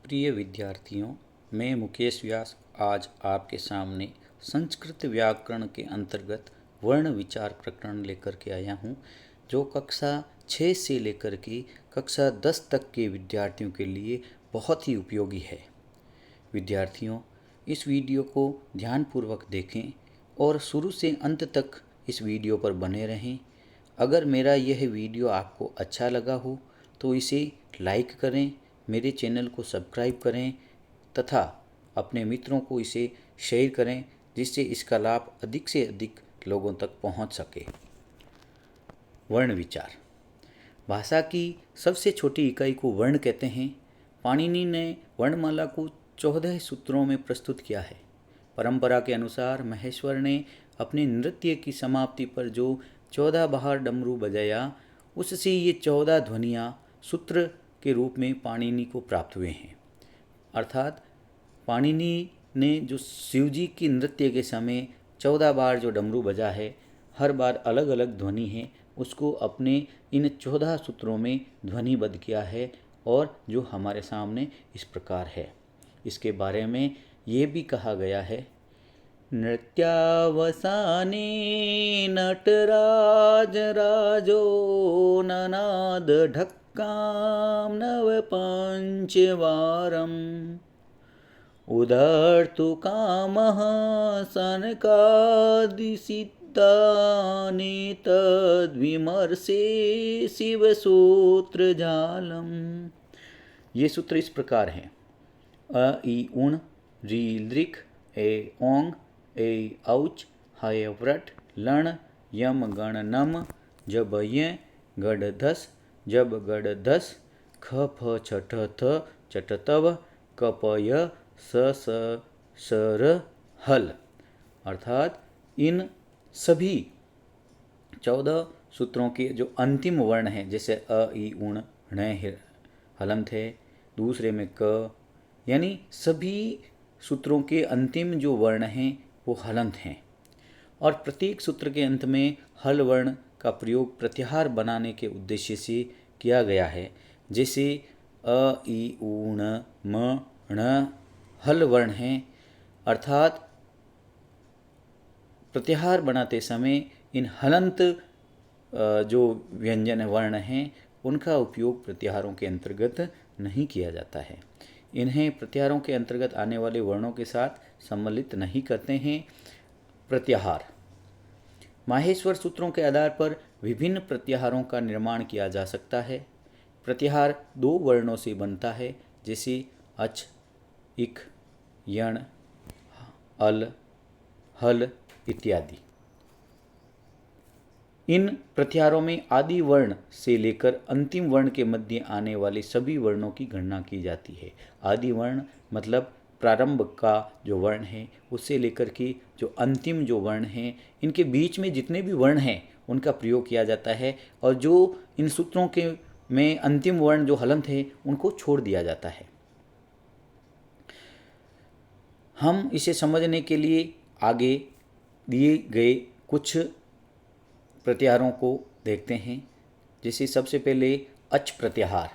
प्रिय विद्यार्थियों, मैं मुकेश व्यास आज आपके सामने संस्कृत व्याकरण के अंतर्गत वर्ण विचार प्रकरण लेकर के आया हूँ, जो कक्षा 6 से लेकर के कक्षा 10 तक के विद्यार्थियों के लिए बहुत ही उपयोगी है। विद्यार्थियों, इस वीडियो को ध्यानपूर्वक देखें और शुरू से अंत तक इस वीडियो पर बने रहें। अगर मेरा यह वीडियो आपको अच्छा लगा हो तो इसे लाइक करें, मेरे चैनल को सब्सक्राइब करें तथा अपने मित्रों को इसे शेयर करें, जिससे इसका लाभ अधिक से अधिक लोगों तक पहुंच सके। वर्ण विचार। भाषा की सबसे छोटी इकाई को वर्ण कहते हैं। पाणिनि ने वर्णमाला को 14 सूत्रों में प्रस्तुत किया है। परंपरा के अनुसार महेश्वर ने अपने नृत्य की समाप्ति पर जो 14 बार डमरू बजाया, उससे ये 14 ध्वनियाँ सूत्र के रूप में पाणिनि को प्राप्त हुए हैं। अर्थात पाणिनि ने जो शिवजी की नृत्य के समय 14 बार जो डमरू बजा है, हर बार अलग अलग ध्वनि है, उसको अपने इन 14 सूत्रों में ध्वनिबद्ध किया है और जो हमारे सामने इस प्रकार है। इसके बारे में ये भी कहा गया है, नृत्यावसाने नटराज राजो ननाद ढक्कां नवपञ्चवारम् उदर्तु कामः सनकादिसिद्धानेतद्विमर्शे शिवसूत्रजालम्। ये सूत्र इस प्रकार हैं। अ इ उण ऋ लृक् ए ओंग ए औच हय व्रट लण यम गण नम जब य गड धस जब गड धस ख फ छठ थ चट तव कप य स स सर हल। अर्थात इन सभी 14 सूत्रों के जो अंतिम वर्ण हैं, जैसे अ इ उण ण हलंत है, दूसरे में क, यानी सभी सूत्रों के अंतिम जो वर्ण हैं वो हलंत हैं। और प्रत्येक सूत्र के अंत में हल वर्ण का प्रयोग प्रत्याहार बनाने के उद्देश्य से किया गया है। जैसे अ इ उ ण म ण हल वर्ण हैं, अर्थात प्रत्याहार बनाते समय इन हलंत जो व्यंजन वर्ण हैं उनका उपयोग प्रत्याहारों के अंतर्गत नहीं किया जाता है। इन्हें प्रत्याहारों के अंतर्गत आने वाले वर्णों के साथ सम्मिलित नहीं करते हैं। प्रत्याहार। माहेश्वर सूत्रों के आधार पर विभिन्न प्रत्याहारों का निर्माण किया जा सकता है। प्रत्याहार 2 वर्णों से बनता है, जैसे अच, इक, यण, अल, हल इत्यादि। इन प्रत्याहारों में आदि वर्ण से लेकर अंतिम वर्ण के मध्य आने वाले सभी वर्णों की गणना की जाती है। आदि वर्ण मतलब प्रारंभ का जो वर्ण है उससे लेकर के जो अंतिम जो वर्ण हैं, इनके बीच में जितने भी वर्ण हैं उनका प्रयोग किया जाता है, और जो इन सूत्रों के में अंतिम वर्ण जो हलंत है उनको छोड़ दिया जाता है। हम इसे समझने के लिए आगे दिए गए कुछ प्रत्याहारों को देखते हैं। जैसे सबसे पहले अच प्रत्याहार।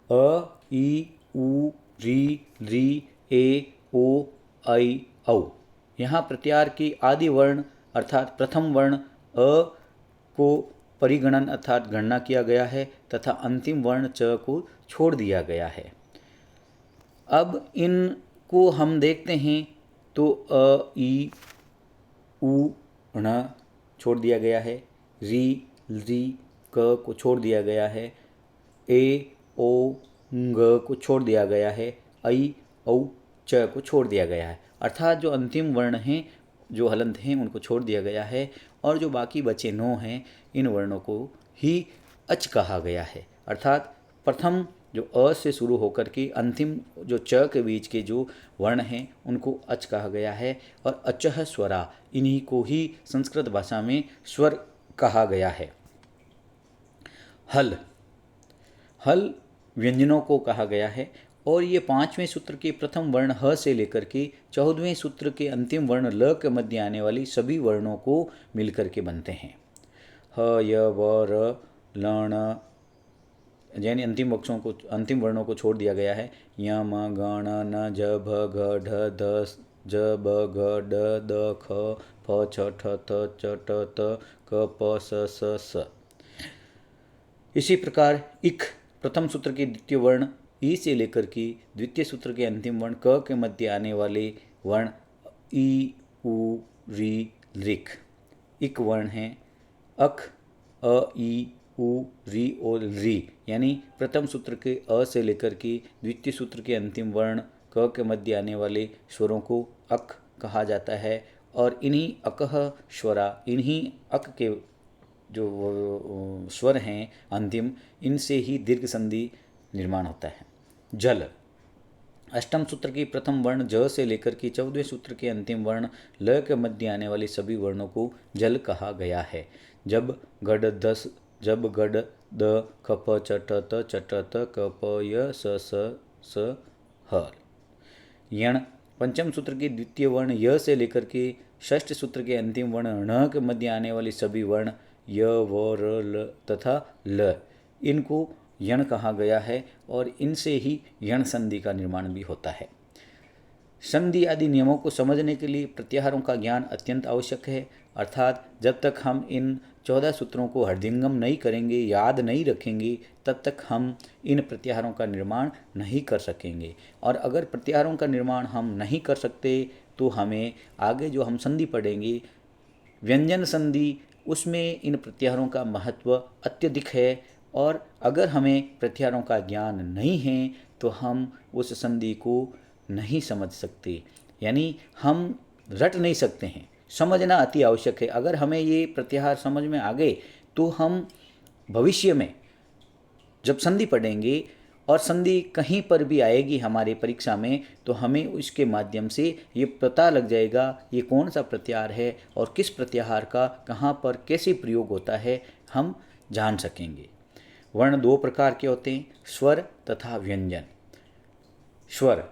अ इ उ ऋ लृ ए ओ ऐ औ। यहाँ प्रत्याहार के आदि वर्ण अर्थात प्रथम वर्ण अ को परिगणन अर्थात गणना किया गया है तथा अंतिम वर्ण च को छोड़ दिया गया है। अब इनको हम देखते हैं तो अ इ उ ण छोड़ दिया गया है, ऋ लृ क को छोड़ दिया गया है, ए ओ ग को छोड़ दिया गया है, ऐ औ च को छोड़ दिया गया है। अर्थात जो अंतिम वर्ण हैं जो हलंत हैं उनको छोड़ दिया गया है, और जो बाकी बचे 9 हैं इन वर्णों को ही अच कहा गया है। अर्थात प्रथम जो अ से शुरू होकर के अंतिम जो च के बीच के जो वर्ण हैं उनको अच कहा गया है, और अचः स्वरा इन्हीं को ही संस्कृत भाषा में स्वर कहा गया है। हल। हल व्यंजनों को कहा गया है, और ये 5वें सूत्र के प्रथम वर्ण ह से लेकर के 14वें सूत्र के अंतिम वर्ण ल के मध्य आने वाली सभी वर्णों को मिलकर के बनते हैं। ह य व र लण यानी अंतिम वर्णों को छोड़ दिया गया है। य म ग ण न ज भ ग ढ ध ज ब ग ड द ख फ छ ठ थ च ट त क प स स स। इसी प्रकार इक प्रथम सूत्र के द्वितीय वर्ण ई से लेकर के द्वितीय सूत्र के अंतिम वर्ण क के मध्य आने वाले वर्ण ई उ री लिक इक वर्ण है। अक अ ई उ री और री, यानी प्रथम सूत्र के अ से लेकर के द्वितीय सूत्र के अंतिम वर्ण क के मध्य आने वाले स्वरों को अक कहा जाता है। और इन्हीं अकह स्वरा, इन्हीं अक के जो स्वर हैं अंतिम, इनसे ही दीर्घ संधि निर्माण होता है। जल अष्टम सूत्र की प्रथम वर्ण ज से लेकर के 14वें सूत्र के अंतिम वर्ण ल के मध्य आने वाले सभी वर्णों को जल कहा गया है। जब गड द खप चट त चट त कप य स स हर। यण पंचम सूत्र के द्वितीय वर्ण य से लेकर के षष्ठ सूत्र के अंतिम वर्ण ण के मध्य आने वाले सभी वर्ण य व र ल तथा ल, इनको यण कहा गया है और इनसे ही यण संधि का निर्माण भी होता है। संधि आदि नियमों को समझने के लिए प्रत्याहारों का ज्ञान अत्यंत आवश्यक है। अर्थात जब तक हम इन 14 सूत्रों को हृदयंगम नहीं करेंगे, याद नहीं रखेंगे, तब तक हम इन प्रत्याहारों का निर्माण नहीं कर सकेंगे। और अगर प्रत्याहारों का निर्माण हम नहीं कर सकते तो हमें आगे जो हम संधि पढ़ेंगे व्यंजन संधि, उसमें इन प्रत्याहारों का महत्व अत्यधिक है। और अगर हमें प्रत्याहारों का ज्ञान नहीं है तो हम उस संधि को नहीं समझ सकते, यानी हम रट नहीं सकते हैं। समझना अति आवश्यक है। अगर हमें ये प्रत्याहार समझ में आ गए तो हम भविष्य में जब संधि पढ़ेंगे और संधि कहीं पर भी आएगी हमारे परीक्षा में, तो हमें उसके माध्यम से ये पता लग जाएगा ये कौन सा प्रत्याहार है और किस प्रत्याहार का कहाँ पर कैसे प्रयोग होता है, हम जान सकेंगे। वर्ण दो प्रकार के होते हैं, स्वर तथा व्यंजन। स्वर,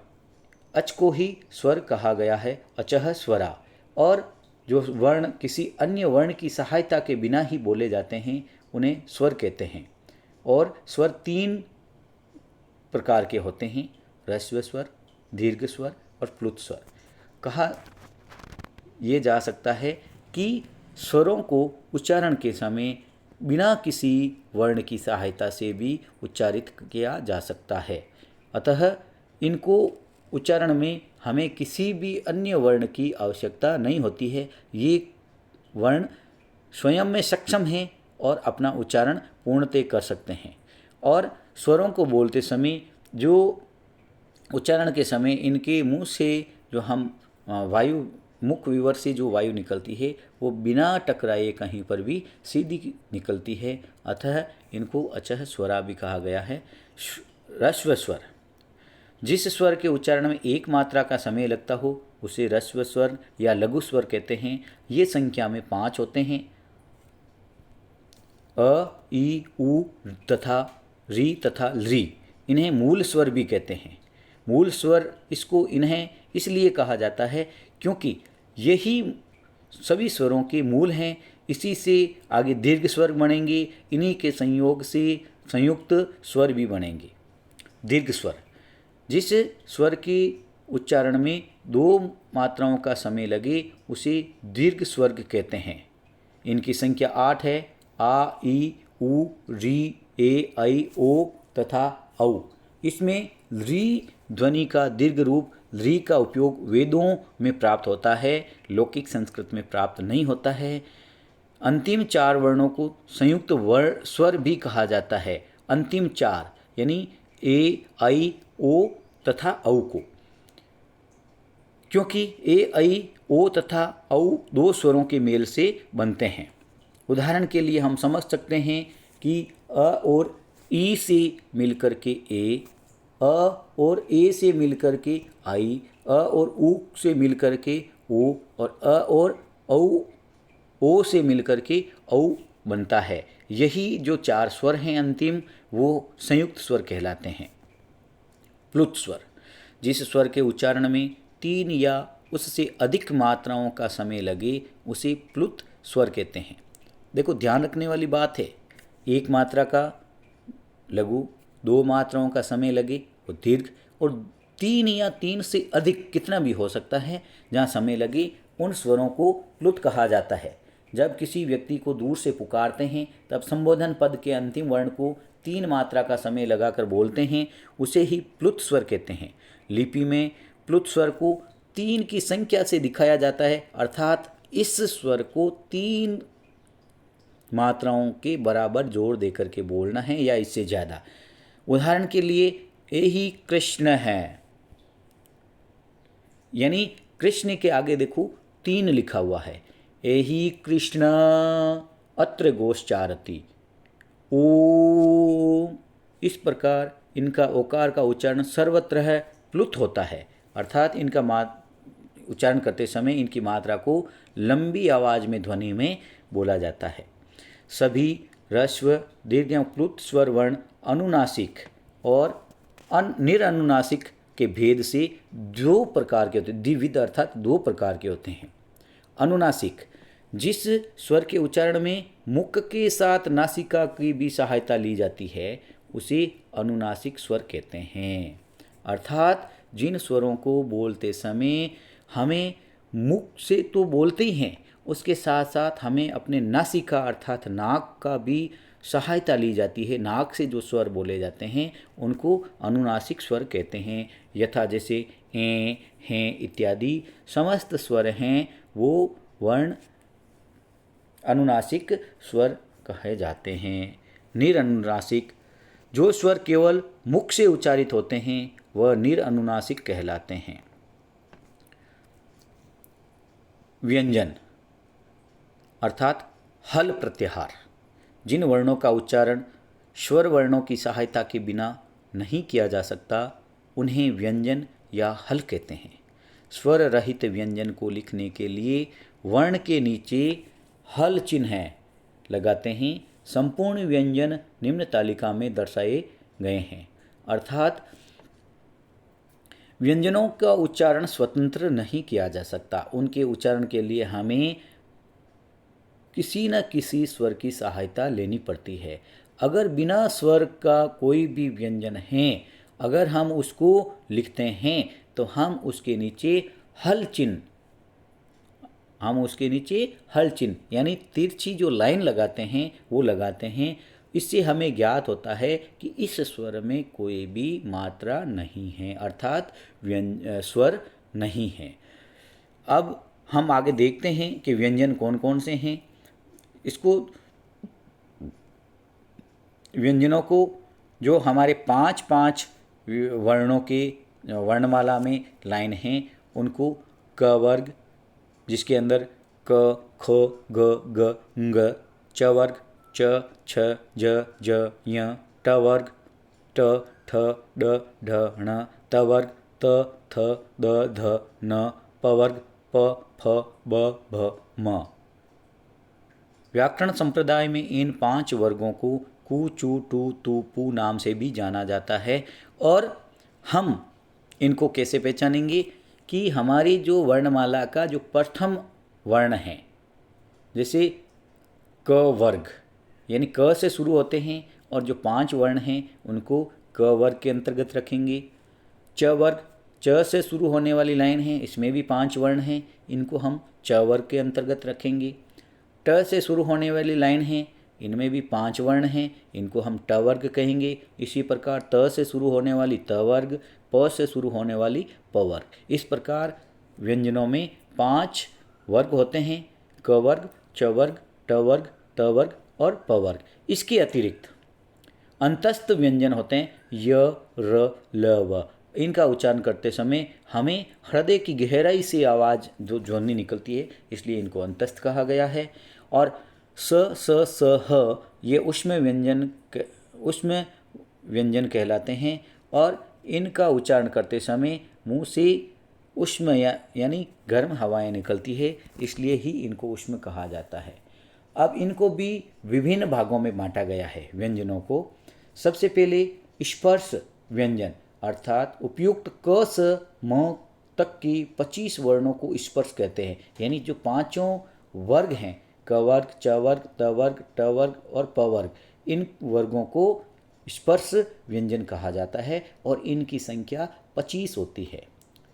अच को ही स्वर कहा गया है, अचह स्वरा। और जो वर्ण किसी अन्य वर्ण की सहायता के बिना ही बोले जाते हैं उन्हें स्वर कहते हैं। और स्वर 3 प्रकार के होते हैं, ह्रस्व स्वर, दीर्घ स्वर और प्लुत स्वर। कहा यह जा सकता है कि स्वरों को उच्चारण के समय बिना किसी वर्ण की सहायता से भी उच्चारित किया जा सकता है। अतः इनको उच्चारण में हमें किसी भी अन्य वर्ण की आवश्यकता नहीं होती है। ये वर्ण स्वयं में सक्षम हैं और अपना उच्चारण पूर्णतः कर सकते हैं। और स्वरों को बोलते समय जो उच्चारण के समय इनके मुंह से जो हम वायु, मुख विवर से जो वायु निकलती है वो बिना टकराए कहीं पर भी सीधी निकलती है। अतः इनको अचह स्वरा भी कहा गया है। ह्रस्व स्वर, जिस स्वर के उच्चारण में एक मात्रा का समय लगता हो उसे ह्रस्व स्वर या लघु स्वर कहते हैं। ये संख्या में 5 होते हैं, अ, ई, उ तथा री तथा री। इन्हें मूल स्वर भी कहते हैं। मूल स्वर इन्हें इसलिए कहा जाता है क्योंकि यही सभी स्वरों के मूल हैं। इसी से आगे दीर्घ स्वर बनेंगे, इन्हीं के संयोग से संयुक्त स्वर भी बनेंगे। दीर्घ स्वर, जिस स्वर के उच्चारण में 2 मात्राओं का समय लगे उसे दीर्घ स्वर्ग कहते हैं। इनकी संख्या 8 है, आ, ई, उ, री, ए, ऐ, ओ तथा औ। इसमें री ध्वनि का दीर्घ रूप री का उपयोग वेदों में प्राप्त होता है, लौकिक संस्कृत में प्राप्त नहीं होता है। अंतिम 4 वर्णों को संयुक्त वर्ण स्वर भी कहा जाता है। अंतिम 4 यानी ए, ऐ, ओ तथा औ को, क्योंकि ए, ऐ, ओ तथा औ 2 स्वरों के मेल से बनते हैं। उदाहरण के लिए हम समझ सकते हैं कि अ और ई से मिलकर के ए, अ और ए से मिलकर के आई, अ और उ से मिलकर के ओ और अ और औ ओ से मिलकर के औ बनता है। यही जो 4 स्वर हैं अंतिम, वो संयुक्त स्वर कहलाते हैं। प्लुत स्वर, जिस स्वर के उच्चारण में 3 या उससे अधिक मात्राओं का समय लगे उसे प्लुत स्वर कहते हैं। देखो ध्यान रखने वाली बात है, एक मात्रा का लघु, 2 मात्राओं का समय लगे वो दीर्घ, और 3 या 3 से अधिक कितना भी हो सकता है जहाँ समय लगे, उन स्वरों को प्लुत कहा जाता है। जब किसी व्यक्ति को दूर से पुकारते हैं तब संबोधन पद के अंतिम वर्ण को 3 मात्रा का समय लगाकर बोलते हैं, उसे ही प्लुत स्वर कहते हैं। लिपि में प्लुत स्वर को 3 की संख्या से दिखाया जाता है, अर्थात इस स्वर को 3 मात्राओं के बराबर जोर देकर के बोलना है या इससे ज़्यादा। उदाहरण के लिए यही कृष्ण है, यानी कृष्ण के आगे देखो 3 लिखा हुआ है। यही कृष्ण अत्र गोश्चारति ओम। इस प्रकार इनका ओकार का उच्चारण सर्वत्र है प्लुत होता है, अर्थात इनका उच्चारण करते समय इनकी मात्रा को लंबी आवाज़ में ध्वनि में बोला जाता है। सभी ह्रस्व, दीर्घ एवं प्लुत स्वर वर्ण अनुनासिक और निरनुनासिक के भेद से 2 प्रकार के होते हैं। द्विविध अर्थात 2 प्रकार के होते हैं। अनुनासिक, जिस स्वर के उच्चारण में मुख के साथ नासिका की भी सहायता ली जाती है उसे अनुनासिक स्वर कहते हैं। अर्थात जिन स्वरों को बोलते समय हमें मुख से तो बोलते ही हैं, उसके साथ साथ हमें अपने नासिका अर्थात नाक का भी सहायता ली जाती है। नाक से जो स्वर बोले जाते हैं उनको अनुनासिक स्वर कहते हैं। यथा जैसे ए, हैं इत्यादि समस्त स्वर हैं वो वर्ण अनुनासिक स्वर कहे जाते हैं। निरनुनासिक, जो स्वर केवल मुख से उच्चारित होते हैं वह निरनुनासिक कहलाते हैं। व्यंजन अर्थात हल प्रत्याहार, जिन वर्णों का उच्चारण स्वर वर्णों की सहायता के बिना नहीं किया जा सकता उन्हें व्यंजन या हल कहते हैं। स्वर रहित व्यंजन को लिखने के लिए वर्ण के नीचे हल चिन्ह लगाते हैं। संपूर्ण व्यंजन निम्न तालिका में दर्शाए गए हैं, अर्थात व्यंजनों का उच्चारण स्वतंत्र नहीं किया जा सकता। उनके उच्चारण के लिए हमें किसी न किसी स्वर की सहायता लेनी पड़ती है। अगर बिना स्वर का कोई भी व्यंजन है, अगर हम उसको लिखते हैं तो हम उसके नीचे हल चिन्ह यानी तिरछी जो लाइन लगाते हैं वो लगाते हैं। इससे हमें ज्ञात होता है कि इस स्वर में कोई भी मात्रा नहीं है, अर्थात स्वर नहीं है। अब हम आगे देखते हैं कि व्यंजन कौन कौन से हैं। इसको व्यंजनों को जो हमारे 5 वर्णों के वर्णमाला में लाइन हैं उनको क वर्ग, जिसके अंदर क, ख, ग, ग, ng, च वर्ग, च, छ, ज, ज, य, ट वर्ग, ट, ठ, ड, ढ, ण, त वर्ग, त, थ, द, ध, न, प वर्ग, प, फ, ब, भ, म। व्याकरण संप्रदाय में इन 5 वर्गों को कु, चु, टु, तु, पु नाम से भी जाना जाता है। और हम इनको कैसे पहचानेंगे कि हमारी जो वर्णमाला का जो प्रथम वर्ण है, जैसे क वर्ग यानी क से शुरू होते हैं और जो 5 वर्ण हैं उनको क वर्ग के अंतर्गत रखेंगे। च वर्ग, च से शुरू होने वाली लाइन है, इसमें भी 5 वर्ण हैं, इनको हम च वर्ग के अंतर्गत रखेंगे। ट से शुरू होने वाली लाइन है, इनमें भी 5 वर्ण हैं, इनको हम ट वर्ग कहेंगे। इसी प्रकार त से शुरू होने वाली त वर्ग, प से शुरू होने वाली प वर्ग। इस प्रकार व्यंजनों में 5 वर्ग होते हैं, क वर्ग, च वर्ग, ट वर्ग, त वर्ग और प वर्ग। इसके अतिरिक्त अंतस्थ व्यंजन होते हैं य, र, ल, व। इनका उच्चारण करते समय हमें हृदय की गहराई से आवाज़ जो ध्वनि निकलती है, इसलिए इनको अंतस्थ कहा गया है। और स, स, स, ह ये उष्म व्यंजन कहलाते हैं और इनका उच्चारण करते समय मुंह से उष्म यानी गर्म हवाएं निकलती है, इसलिए ही इनको उष्म कहा जाता है। अब इनको भी विभिन्न भागों में बांटा गया है व्यंजनों को। सबसे पहले स्पर्श व्यंजन अर्थात उपयुक्त क से म तक की 25 वर्णों को स्पर्श कहते हैं, यानी जो 5 वर्ग हैं क वर्ग, च वर्ग, त वर्ग, ट वर्ग और प वर्ग, इन वर्गों को स्पर्श व्यंजन कहा जाता है और इनकी संख्या 25 होती है।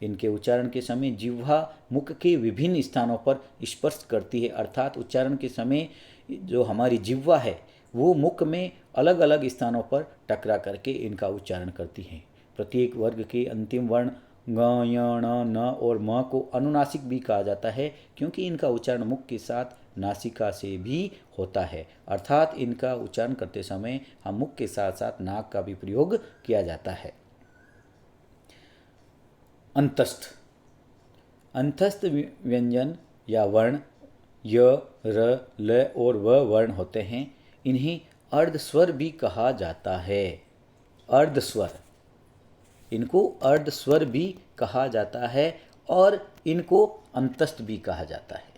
इनके उच्चारण के समय जिह्वा मुख के विभिन्न स्थानों पर स्पर्श करती है, अर्थात उच्चारण के समय जो हमारी जिह्वा है वो मुख में अलग अलग स्थानों पर टकरा करके इनका उच्चारण करती है। प्रत्येक वर्ग के अंतिम वर्ण ङ, य, ण, न और म को अनुनासिक भी कहा जाता है, क्योंकि इनका उच्चारण मुख के साथ नासिका से भी होता है, अर्थात इनका उच्चारण करते समय हम मुख के साथ साथ नाक का भी प्रयोग किया जाता है। अंतस्थ। अंतस्थ व्यंजन या वर्ण य, र, ल और व वर्ण होते हैं। इन्हें अर्धस्वर भी कहा जाता है। अर्धस्वर, इनको अर्धस्वर भी कहा जाता है और इनको अंतस्थ भी कहा जाता है।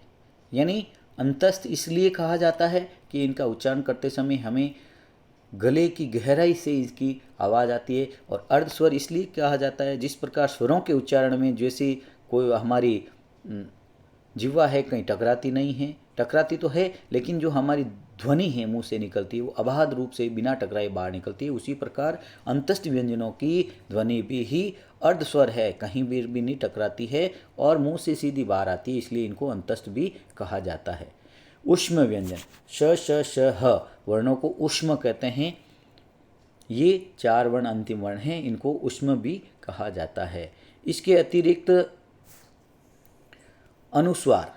यानी अंतस्थ इसलिए कहा जाता है कि इनका उच्चारण करते समय हमें गले की गहराई से इसकी आवाज़ आती है, और अर्धस्वर इसलिए कहा जाता है जिस प्रकार स्वरों के उच्चारण में जैसे कोई हमारी जिह्वा है कहीं टकराती नहीं है, टकराती तो है लेकिन जो हमारी ध्वनि है मुंह से निकलती है वो अबाध रूप से बिना टकराए बाहर निकलती है, उसी प्रकार अंतस्थ व्यंजनों की ध्वनि भी ही अर्धस्वर है, कहीं भी नहीं टकराती है और मुंह से सीधी बाहर आती है, इसलिए इनको अंतस्थ भी कहा जाता है। ऊष्म व्यंजन श, श, श, ह वर्णों को ऊष्म कहते हैं। ये 4 वर्ण अंतिम वर्ण हैं, इनको ऊष्म भी कहा जाता है। इसके अतिरिक्त अनुस्वार,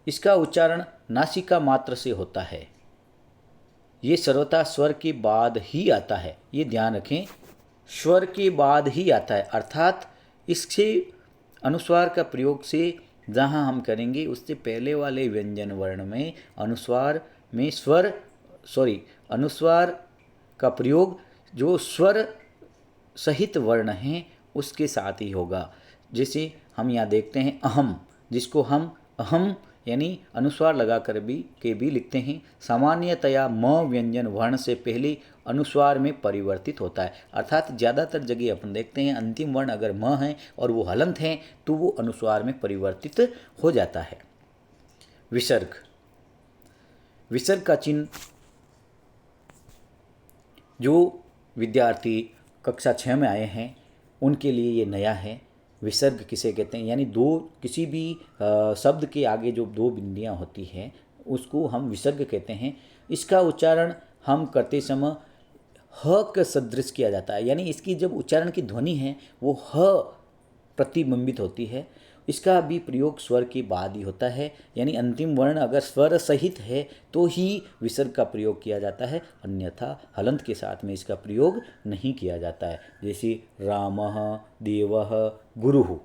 इसका उच्चारण नासिका मात्र से होता है। ये सर्वथा स्वर के बाद ही आता है, ये ध्यान रखें, स्वर के बाद ही आता है, अर्थात इससे अनुस्वार का प्रयोग से जहाँ हम करेंगे उससे पहले वाले व्यंजन वर्ण में अनुस्वार में अनुस्वार का प्रयोग जो स्वर सहित वर्ण हैं उसके साथ ही होगा। जैसे हम यहाँ देखते हैं अहम, जिसको हम अहम यानी अनुस्वार लगाकर भी लिखते हैं। सामान्यतया म व्यंजन वर्ण से पहले अनुस्वार में परिवर्तित होता है, अर्थात ज़्यादातर जगह अपन देखते हैं अंतिम वर्ण अगर म है और वो हलंत हैं तो वो अनुस्वार में परिवर्तित हो जाता है। विसर्ग, विसर्ग का चिन्ह जो विद्यार्थी कक्षा 6 में आए हैं उनके लिए ये नया है। विसर्ग किसे कहते हैं, यानी किसी भी शब्द के आगे जो 2 बिंदियाँ होती हैं उसको हम विसर्ग कहते हैं। इसका उच्चारण हम करते समय ह का सदृश किया जाता है, यानी इसकी जब उच्चारण की ध्वनि है वो ह प्रतिबिंबित होती है। इसका भी प्रयोग स्वर के बाद ही होता है, यानी अंतिम वर्ण अगर स्वर सहित है तो ही विसर्ग का प्रयोग किया जाता है, अन्यथा हलंत के साथ में इसका प्रयोग नहीं किया जाता है। जैसे रामः, देवः, गुरुः,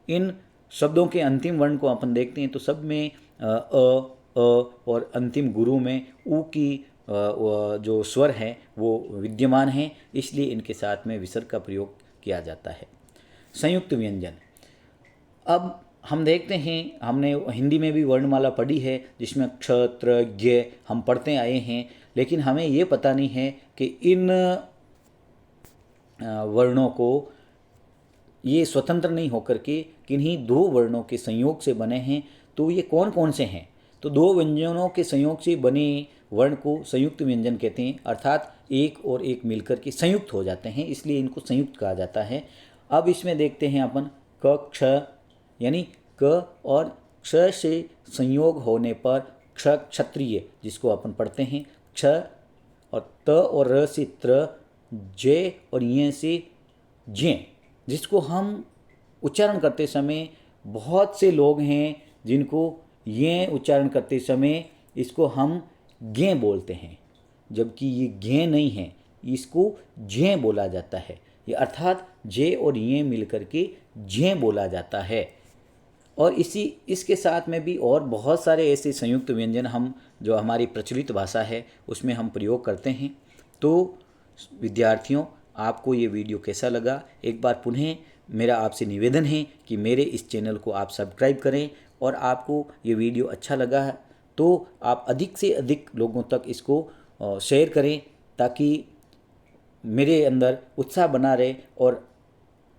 इन शब्दों के अंतिम वर्ण को अपन देखते हैं तो सब में और अंतिम गुरु में ऊ की जो स्वर हैं वो विद्यमान हैं, इसलिए इनके साथ में विसर्ग का प्रयोग किया जाता है। संयुक्त व्यंजन, अब हम देखते हैं हमने हिंदी में भी वर्णमाला पढ़ी है जिसमें क्ष, त्र, ज्ञ हम पढ़ते आए हैं, लेकिन हमें ये पता नहीं है कि इन वर्णों को ये स्वतंत्र नहीं होकर के किन्हीं 2 वर्णों के संयोग से बने हैं। तो ये कौन कौन से हैं, तो 2 व्यंजनों के संयोग से बने वर्ण को संयुक्त व्यंजन कहते हैं, अर्थात एक और एक मिलकर के संयुक्त हो जाते हैं, इसलिए इनको संयुक्त कहा जाता है। अब इसमें देखते हैं अपन क, क्ष, यानी क और क्ष से संयोग होने पर क्ष क्षत्रिय जिसको अपन पढ़ते हैं, क्ष, और त और र से त्र, ज और य से ज्ञ, जिसको हम उच्चारण करते समय बहुत से लोग हैं जिनको ये उच्चारण करते समय इसको हम ज्ञ बोलते हैं, जबकि ये ज्ञ नहीं है, इसको ज्ञ बोला जाता है। ये अर्थात जे और ये मिलकर के ज्ञ बोला जाता है। और इसके साथ में भी और बहुत सारे ऐसे संयुक्त व्यंजन हम जो हमारी प्रचलित भाषा है उसमें हम प्रयोग करते हैं। तो विद्यार्थियों, आपको ये वीडियो कैसा लगा, एक बार पुनः मेरा आपसे निवेदन है कि मेरे इस चैनल को आप सब्सक्राइब करें, और आपको ये वीडियो अच्छा लगा है तो आप अधिक से अधिक लोगों तक इसको शेयर करें, ताकि मेरे अंदर उत्साह बना रहे और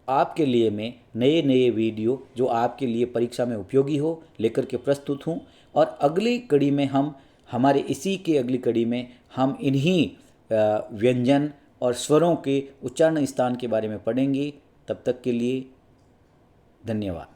आपके लिए मैं नए नए वीडियो जो आपके लिए परीक्षा में उपयोगी हो लेकर के प्रस्तुत हूँ। और अगली कड़ी में हम इन्हीं व्यंजन और स्वरों के उच्चारण स्थान के बारे में पढ़ेंगे। तब तक के लिए धन्यवाद।